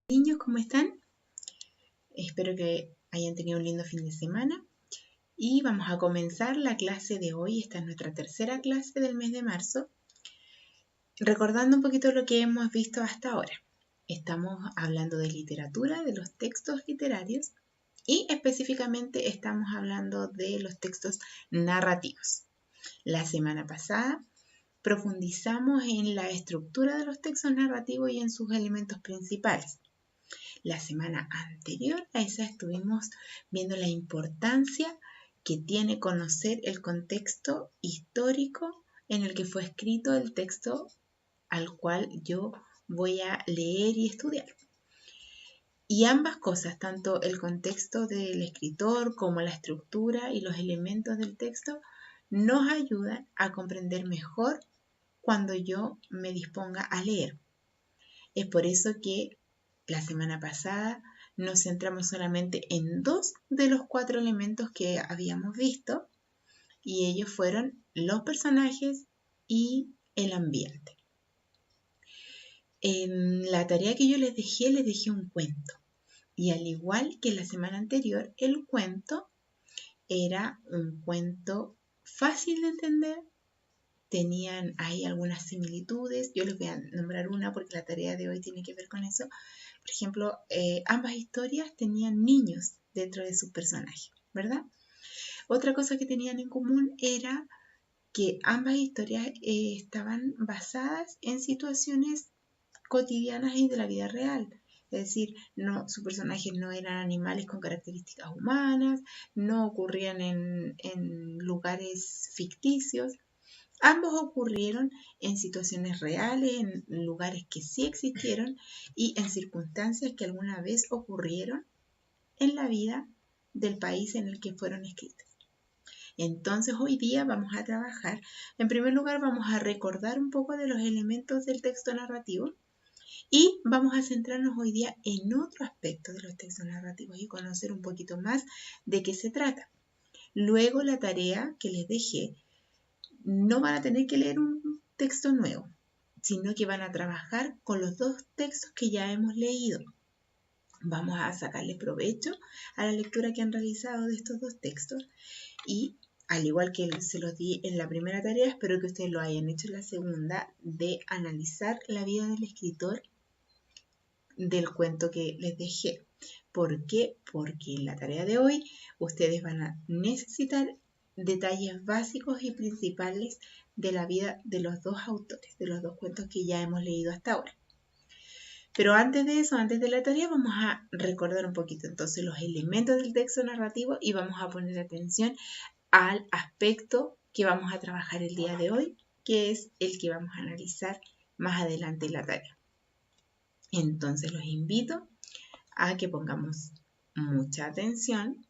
Niños, ¿cómo están? Espero que hayan tenido un lindo fin de semana y vamos a comenzar la clase de hoy. Esta es nuestra tercera clase del mes de marzo, recordando un poquito lo que hemos visto hasta ahora. Estamos hablando de literatura, de los textos literarios y específicamente estamos hablando de los textos narrativos. La semana pasada profundizamos en la estructura de los textos narrativos y en sus elementos principales. La semana anterior a esa estuvimos viendo la importancia que tiene conocer el contexto histórico en el que fue escrito el texto al cual yo voy a leer y estudiar. Y ambas cosas, tanto el contexto del escritor como la estructura y los elementos del texto, nos ayudan a comprender mejor cuando yo me disponga a leer. Es por eso que la semana pasada nos centramos solamente en 2 de los 4 elementos que habíamos visto y ellos fueron los personajes y el ambiente. En la tarea que yo les dejé un cuento y al igual que la semana anterior, el cuento era un cuento fácil de entender. Tenían ahí algunas similitudes, yo les voy a nombrar una porque la tarea de hoy tiene que ver con eso. Por ejemplo, ambas historias tenían niños dentro de sus personajes, ¿verdad? Otra cosa que tenían en común era que ambas historias estaban basadas en situaciones cotidianas y de la vida real. Es decir, sus personajes no eran animales con características humanas, no ocurrían en lugares ficticios. Ambos ocurrieron en situaciones reales, en lugares que sí existieron y en circunstancias que alguna vez ocurrieron en la vida del país en el que fueron escritas. Entonces hoy día vamos a trabajar, en primer lugar vamos a recordar un poco de los elementos del texto narrativo y vamos a centrarnos hoy día en otro aspecto de los textos narrativos y conocer un poquito más de qué se trata. Luego la tarea que les dejé, no van a tener que leer un texto nuevo, sino que van a trabajar con los 2 textos que ya hemos leído. Vamos a sacarle provecho a la lectura que han realizado de estos 2 textos y al igual que se los di en la primera tarea, espero que ustedes lo hayan hecho en la segunda, de analizar la vida del escritor del cuento que les dejé. ¿Por qué? Porque en la tarea de hoy ustedes van a necesitar detalles básicos y principales de la vida de los 2 autores, de los 2 cuentos que ya hemos leído hasta ahora. Pero antes de eso, antes de la tarea, vamos a recordar un poquito entonces los elementos del texto narrativo y vamos a poner atención al aspecto que vamos a trabajar el día de hoy, que es el que vamos a analizar más adelante en la tarea. Entonces los invito a que pongamos mucha atención.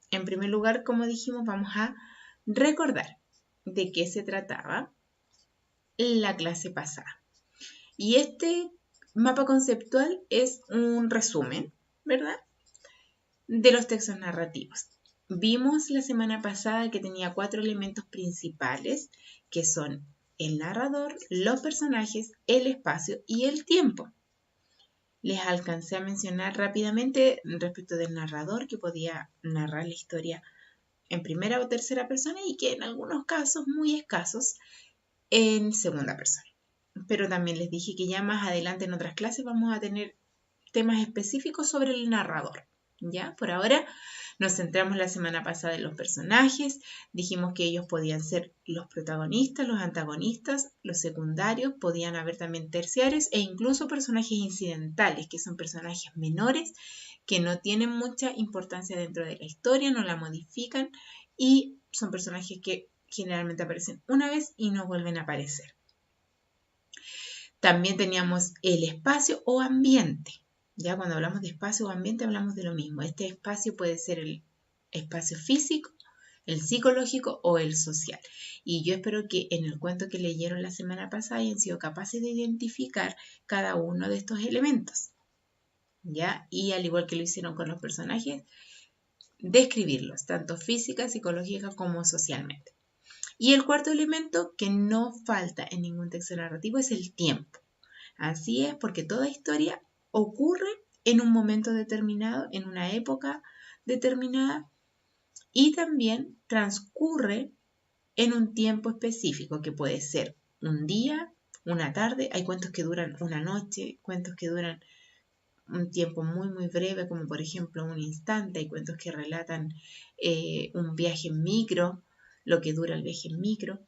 En primer lugar, como dijimos, vamos a recordar de qué se trataba la clase pasada. Y este mapa conceptual es un resumen, ¿verdad?, de los textos narrativos. Vimos la semana pasada que tenía 4 elementos principales, que son el narrador, los personajes, el espacio y el tiempo. Les alcancé a mencionar rápidamente respecto del narrador, que podía narrar la historia en primera o tercera persona y que en algunos casos muy escasos en segunda persona. Pero también les dije que ya más adelante en otras clases vamos a tener temas específicos sobre el narrador. ¿Ya? Por ahora nos centramos la semana pasada en los personajes, dijimos que ellos podían ser los protagonistas, los antagonistas, los secundarios, podían haber también terciarios e incluso personajes incidentales, que son personajes menores que no tienen mucha importancia dentro de la historia, no la modifican y son personajes que generalmente aparecen una vez y no vuelven a aparecer. También teníamos el espacio o ambiente. Ya cuando hablamos de espacio o ambiente hablamos de lo mismo. Este espacio puede ser el espacio físico, el psicológico o el social. Y yo espero que en el cuento que leyeron la semana pasada hayan sido capaces de identificar cada uno de estos elementos. ¿Ya? Y al igual que lo hicieron con los personajes, describirlos, tanto física, psicológica como socialmente. Y el cuarto elemento que no falta en ningún texto narrativo es el tiempo. Así es, porque toda historia ocurre en un momento determinado, en una época determinada, y también transcurre en un tiempo específico, que puede ser un día, una tarde. Hay cuentos que duran una noche, cuentos que duran un tiempo muy muy breve, como por ejemplo un instante. Hay cuentos que relatan un viaje en micro, lo que dura el viaje en micro.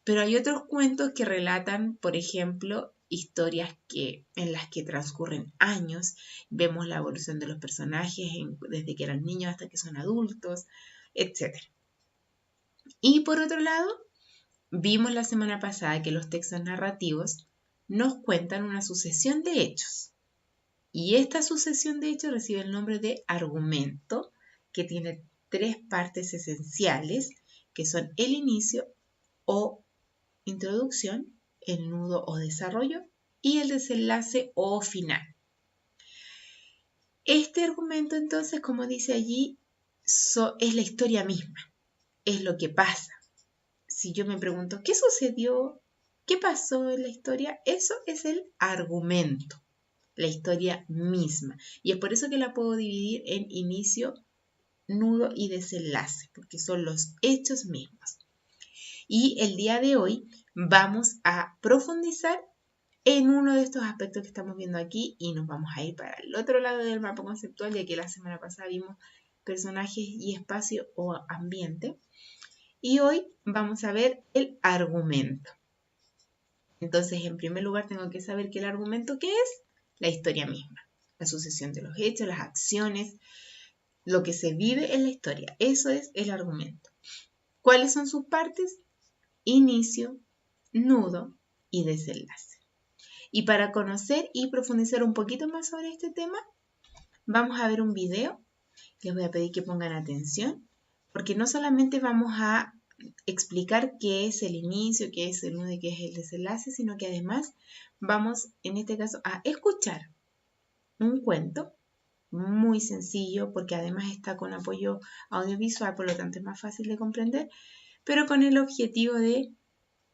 Pero hay otros cuentos que relatan, por ejemplo, historias en las que transcurren años. Vemos la evolución de los personajes desde que eran niños hasta que son adultos, etc. Y por otro lado, vimos la semana pasada que los textos narrativos nos cuentan una sucesión de hechos. Y esta sucesión de hechos recibe el nombre de argumento, que tiene 3 partes esenciales, que son el inicio o introducción, el nudo o desarrollo y el desenlace o final. Este argumento, entonces, como dice allí, es la historia misma, es lo que pasa. Si yo me pregunto, ¿qué sucedió? ¿Qué pasó en la historia? Eso es el argumento, la historia misma. Y es por eso que la puedo dividir en inicio, nudo y desenlace, porque son los hechos mismos. Y el día de hoy vamos a profundizar en uno de estos aspectos que estamos viendo aquí y nos vamos a ir para el otro lado del mapa conceptual, ya que la semana pasada vimos personajes y espacio o ambiente. Y hoy vamos a ver el argumento. Entonces, en primer lugar, tengo que saber que el argumento, ¿qué es? La historia misma, la sucesión de los hechos, las acciones, lo que se vive en la historia. Eso es el argumento. ¿Cuáles son sus partes? Inicio, nudo y desenlace. Y para conocer y profundizar un poquito más sobre este tema, vamos a ver un video. Les voy a pedir que pongan atención, porque no solamente vamos a explicar qué es el inicio, qué es el nudo y qué es el desenlace, sino que además vamos, en este caso, a escuchar un cuento muy sencillo, porque además está con apoyo audiovisual, por lo tanto es más fácil de comprender, pero con el objetivo de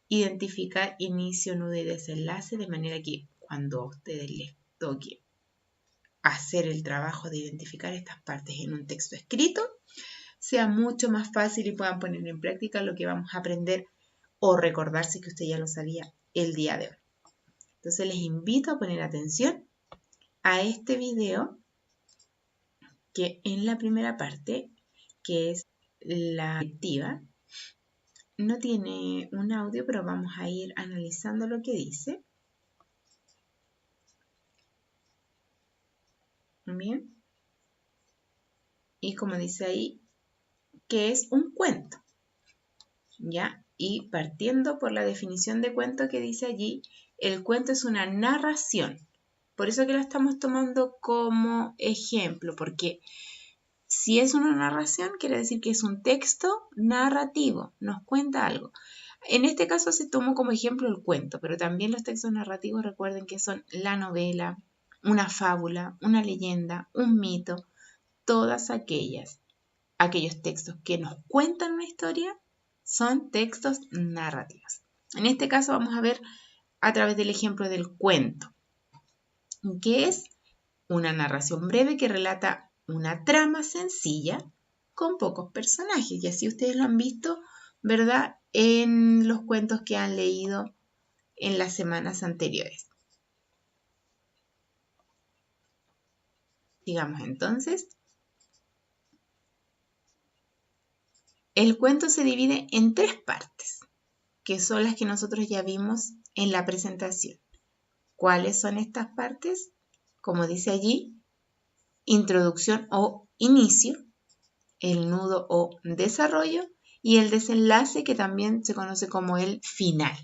identificar inicio, nudo y desenlace, de manera que cuando a ustedes les toque hacer el trabajo de identificar estas partes en un texto escrito, sea mucho más fácil y puedan poner en práctica lo que vamos a aprender o recordarse que usted ya lo sabía el día de hoy. Entonces les invito a poner atención a este video, que en la primera parte, que es la lectiva, no tiene un audio, pero vamos a ir analizando lo que dice. Bien. Y como dice ahí, que es un cuento, ¿ya? Y partiendo por la definición de cuento que dice allí, el cuento es una narración. Por eso que lo estamos tomando como ejemplo, porque si es una narración, quiere decir que es un texto narrativo, nos cuenta algo. En este caso se tomó como ejemplo el cuento, pero también los textos narrativos, recuerden que son la novela, una fábula, una leyenda, un mito, todas aquellos textos que nos cuentan una historia son textos narrativos. En este caso vamos a ver a través del ejemplo del cuento, que es una narración breve que relata una trama sencilla con pocos personajes. Y así ustedes lo han visto, ¿verdad?, en los cuentos que han leído en las semanas anteriores. Sigamos entonces. El cuento se divide en 3 partes, que son las que nosotros ya vimos en la presentación. ¿Cuáles son estas partes? Como dice allí, introducción o inicio, el nudo o desarrollo y el desenlace, que también se conoce como el final.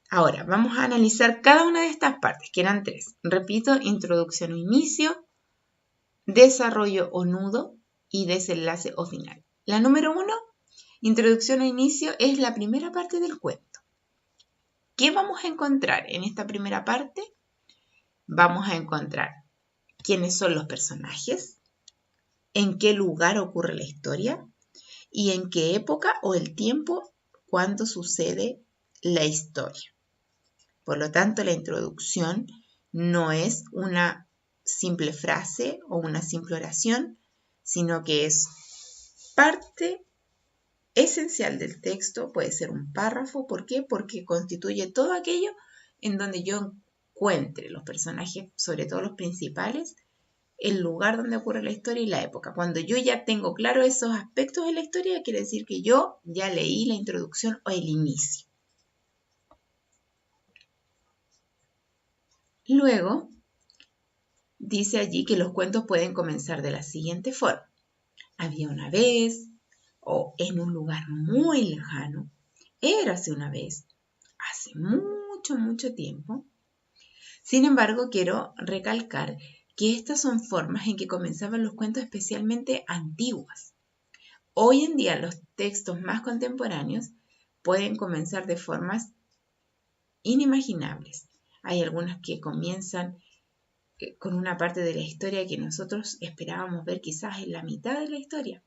Ahora, vamos a analizar cada una de estas partes, que eran 3. Repito, introducción o inicio, desarrollo o nudo y desenlace o final. La número 1, introducción o inicio, es la primera parte del cuento. ¿Qué vamos a encontrar en esta primera parte? Vamos a encontrar quiénes son los personajes, en qué lugar ocurre la historia y en qué época o el tiempo cuando sucede la historia. Por lo tanto, la introducción no es una simple frase o una simple oración, sino que es parte esencial del texto. Puede ser un párrafo. ¿Por qué? Porque constituye todo aquello en donde yo encuentre los personajes, sobre todo los principales, el lugar donde ocurre la historia y la época. Cuando yo ya tengo claro esos aspectos de la historia, quiere decir que yo ya leí la introducción o el inicio. Luego, dice allí que los cuentos pueden comenzar de la siguiente forma. Había una vez, o en un lugar muy lejano, érase una vez, hace mucho tiempo. Sin embargo, quiero recalcar que estas son formas en que comenzaban los cuentos especialmente antiguas. Hoy en día los textos más contemporáneos pueden comenzar de formas inimaginables. Hay algunas que comienzan con una parte de la historia que nosotros esperábamos ver quizás en la mitad de la historia.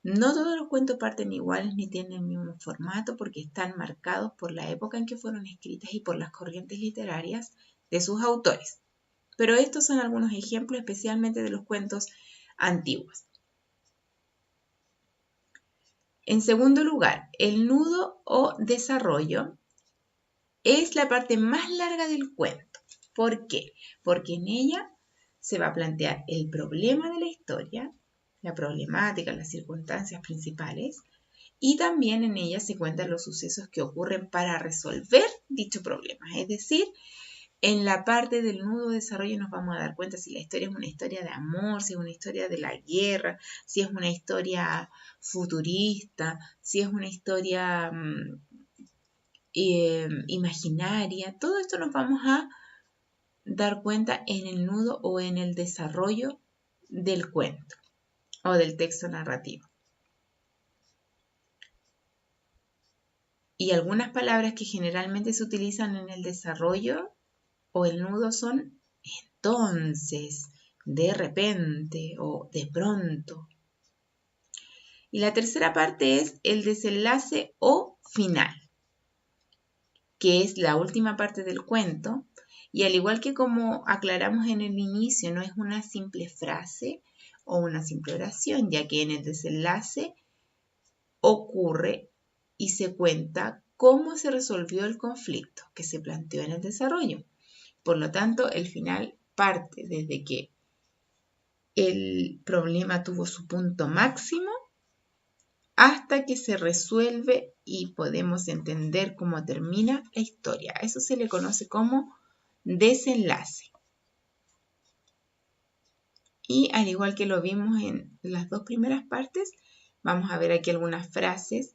No todos los cuentos parten iguales ni tienen el mismo formato porque están marcados por la época en que fueron escritas y por las corrientes literarias de sus autores. Pero estos son algunos ejemplos especialmente de los cuentos antiguos. En segundo lugar, el nudo o desarrollo es la parte más larga del cuento. ¿Por qué? Porque en ella se va a plantear el problema de la historia, la problemática, las circunstancias principales, y también en ella se cuentan los sucesos que ocurren para resolver dicho problema. Es decir, en la parte del nudo de desarrollo nos vamos a dar cuenta si la historia es una historia de amor, si es una historia de la guerra, si es una historia futurista, si es una historia imaginaria. Todo esto nos vamos a dar cuenta en el nudo o en el desarrollo del cuento o del texto narrativo. Y algunas palabras que generalmente se utilizan en el desarrollo o el nudo son entonces, de repente o de pronto. Y la tercera parte es el desenlace o final, que es la última parte del cuento. Y al igual que como aclaramos en el inicio, no es una simple frase o una simple oración, ya que en el desenlace ocurre y se cuenta cómo se resolvió el conflicto que se planteó en el desarrollo. Por lo tanto, el final parte desde que el problema tuvo su punto máximo hasta que se resuelve y podemos entender cómo termina la historia. A eso se le conoce como desenlace. Y al igual que lo vimos en las dos primeras partes, vamos a ver aquí algunas frases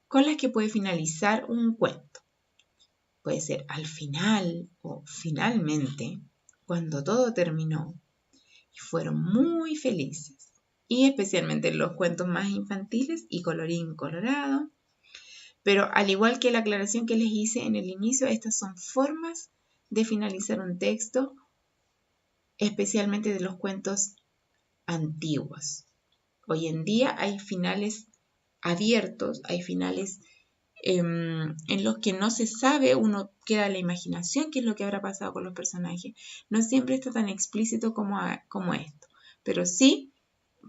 con las que puede finalizar un cuento. Puede ser al final o finalmente, cuando todo terminó y fueron muy felices. Y especialmente en los cuentos más infantiles y colorín colorado. Pero al igual que la aclaración que les hice en el inicio, estas son formas de finalizar un texto, especialmente de los cuentos antiguos. Hoy en día hay finales abiertos, hay finales en los que no se sabe, uno queda a la imaginación qué es lo que habrá pasado con los personajes. No siempre está tan explícito como esto, pero sí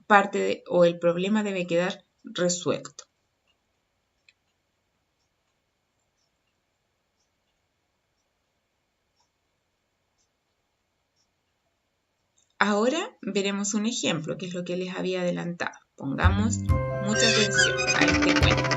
parte o el problema debe quedar resuelto. Ahora veremos un ejemplo, que es lo que les había adelantado. Pongamos mucha atención a este cuento.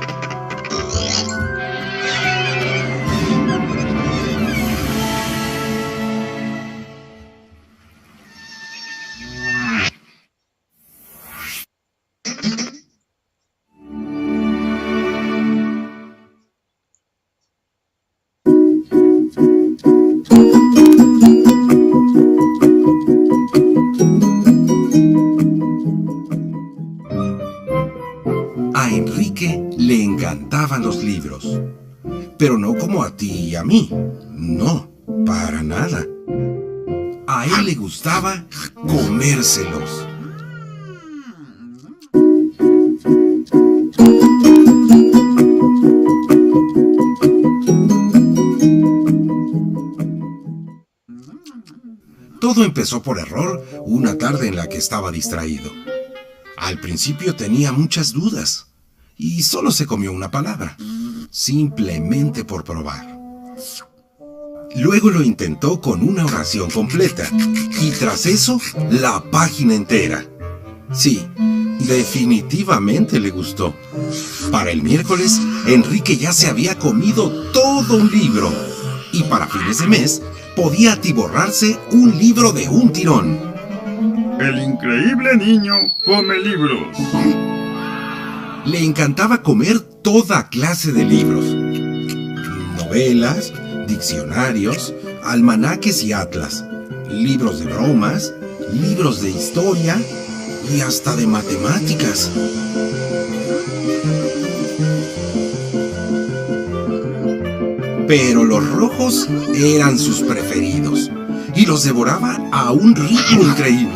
A Enrique le encantaban los libros, pero no como a ti y a mí. No, para nada. A él le gustaba comérselos. Todo empezó por error una tarde en la que estaba distraído. Al principio tenía muchas dudas y solo se comió una palabra, simplemente por probar. Luego lo intentó con una oración completa y tras eso la página entera. Sí, definitivamente le gustó. Para el miércoles, Enrique ya se había comido todo un libro y para fines de mes podía atiborrarse un libro de un tirón. El increíble niño come libros. Le encantaba comer toda clase de libros. Novelas, diccionarios, almanaques y atlas, libros de bromas, libros de historia y hasta de matemáticas. Pero los rojos eran sus preferidos y los devoraba a un ritmo increíble.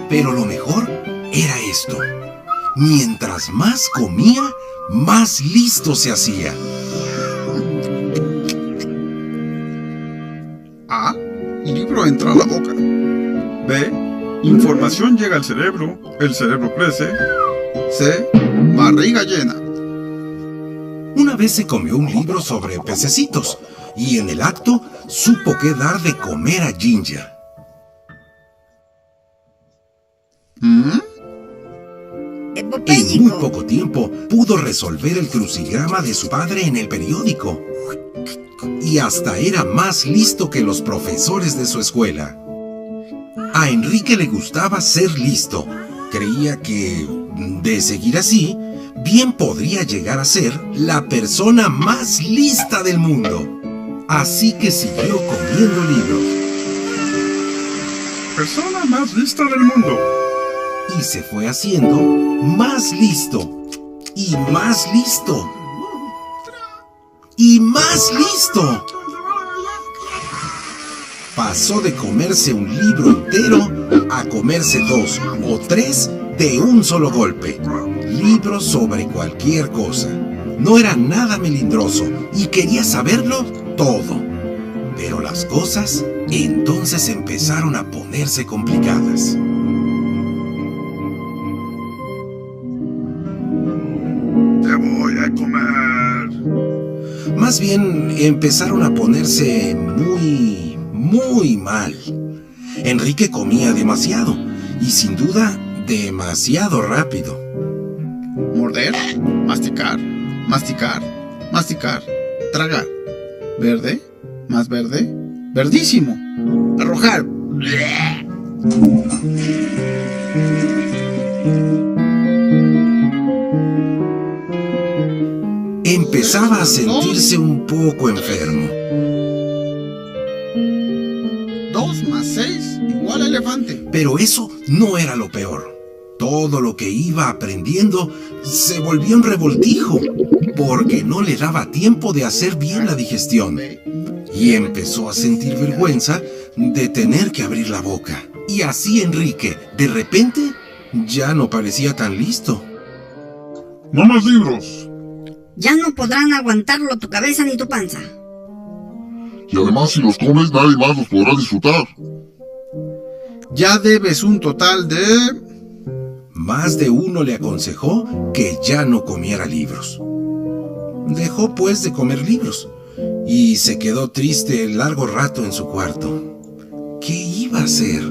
Pero lo mejor era esto. Mientras más comía, más listo se hacía. A. Libro entra a la boca. B. Información llega al cerebro. El cerebro crece. C. Barriga llena. Una vez se comió un libro sobre pececitos y en el acto supo qué dar de comer a Ginger. En muy poco tiempo pudo resolver el crucigrama de su padre en el periódico. Y hasta era más listo que los profesores de su escuela. A Enrique le gustaba ser listo. Creía que, de seguir así, bien podría llegar a ser la persona más lista del mundo. Así que siguió comiendo libros. Persona más lista del mundo. Y se fue haciendo más listo. Y más listo. Y más listo. Pasó de comerse un libro entero a comerse 2 o 3 de un solo golpe. Libros sobre cualquier cosa. No era nada melindroso y quería saberlo todo. Pero las cosas entonces empezaron a ponerse complicadas. Te voy a comer. Más bien empezaron a ponerse muy mal. Enrique comía demasiado y sin duda demasiado rápido. Morder, masticar, masticar, masticar, tragar. Verde, más verde, verdísimo. Arrojar. Empezaba a sentirse un poco enfermo. 2 más 6 igual a elefante. Pero eso no era lo peor. Todo lo que iba aprendiendo se volvió un revoltijo, porque no le daba tiempo de hacer bien la digestión. Y empezó a sentir vergüenza de tener que abrir la boca. Y así Enrique, de repente, ya no parecía tan listo. No más libros. Ya no podrán aguantarlo tu cabeza ni tu panza. Y además, si los comes, nadie más los podrá disfrutar. Ya debes un total de... Más de uno le aconsejó que ya no comiera libros. Dejó pues de comer libros y se quedó triste largo rato en su cuarto. ¿Qué iba a hacer?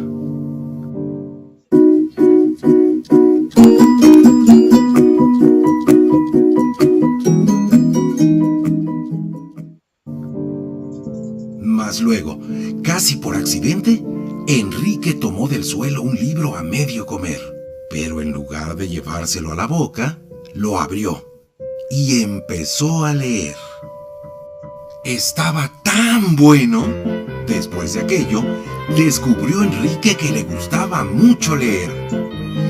Mas luego, casi por accidente, Enrique tomó del suelo un libro a medio comer. Pero en lugar de llevárselo a la boca, lo abrió y empezó a leer. Estaba tan bueno. Después de aquello, descubrió Enrique que le gustaba mucho leer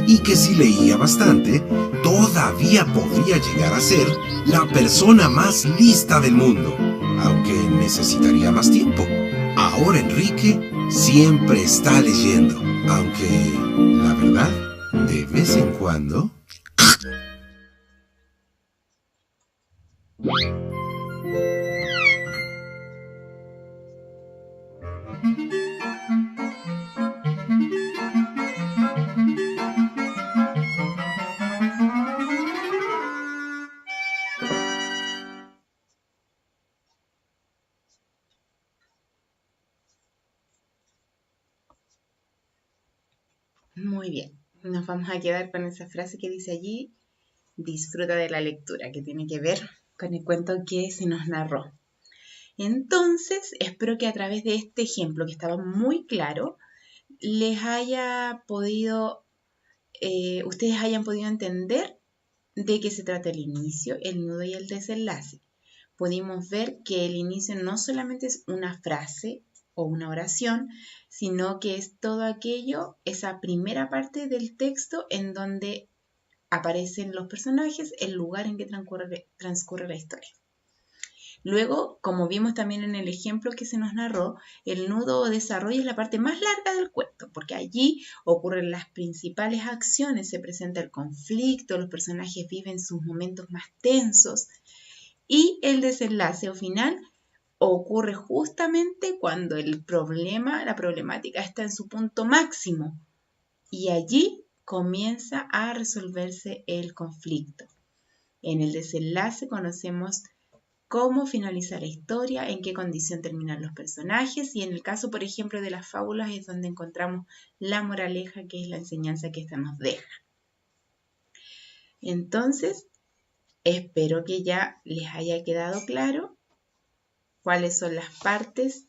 y que si leía bastante, todavía podría llegar a ser la persona más lista del mundo, aunque necesitaría más tiempo. Ahora Enrique siempre está leyendo, aunque, la verdad, de vez en cuando... nos vamos a quedar con esa frase que dice allí, disfruta de la lectura, que tiene que ver con el cuento que se nos narró. Entonces, espero que a través de este ejemplo, que estaba muy claro, les haya podido, ustedes hayan podido entender de qué se trata el inicio, el nudo y el desenlace. Pudimos ver que el inicio no solamente es una frase o una oración, sino que es todo aquello, esa primera parte del texto en donde aparecen los personajes, el lugar en que transcurre la historia. Luego, como vimos también en el ejemplo que se nos narró, el nudo o desarrollo es la parte más larga del cuento, porque allí ocurren las principales acciones, se presenta el conflicto, los personajes viven sus momentos más tensos y el desenlace o final ocurre justamente cuando la problemática está en su punto máximo y allí comienza a resolverse el conflicto. En el desenlace conocemos cómo finaliza la historia, en qué condición terminan los personajes y en el caso, por ejemplo, de las fábulas es donde encontramos la moraleja, que es la enseñanza que ésta nos deja. Entonces, espero que ya les haya quedado claro cuáles son las partes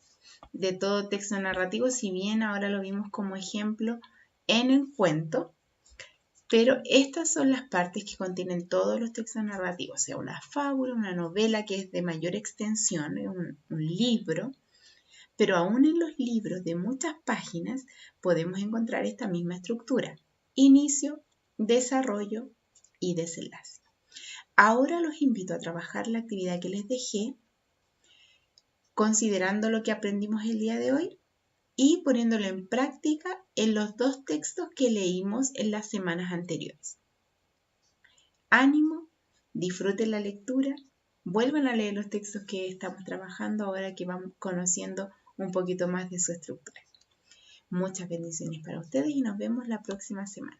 de todo texto narrativo, si bien ahora lo vimos como ejemplo en el cuento, pero estas son las partes que contienen todos los textos narrativos, o sea, una fábula, una novela que es de mayor extensión, un libro, pero aún en los libros de muchas páginas podemos encontrar esta misma estructura, inicio, desarrollo y desenlace. Ahora los invito a trabajar la actividad que les dejé, considerando lo que aprendimos el día de hoy y poniéndolo en práctica en los 2 textos que leímos en las semanas anteriores. Ánimo, disfruten la lectura, vuelvan a leer los textos que estamos trabajando ahora que vamos conociendo un poquito más de su estructura. Muchas bendiciones para ustedes y nos vemos la próxima semana.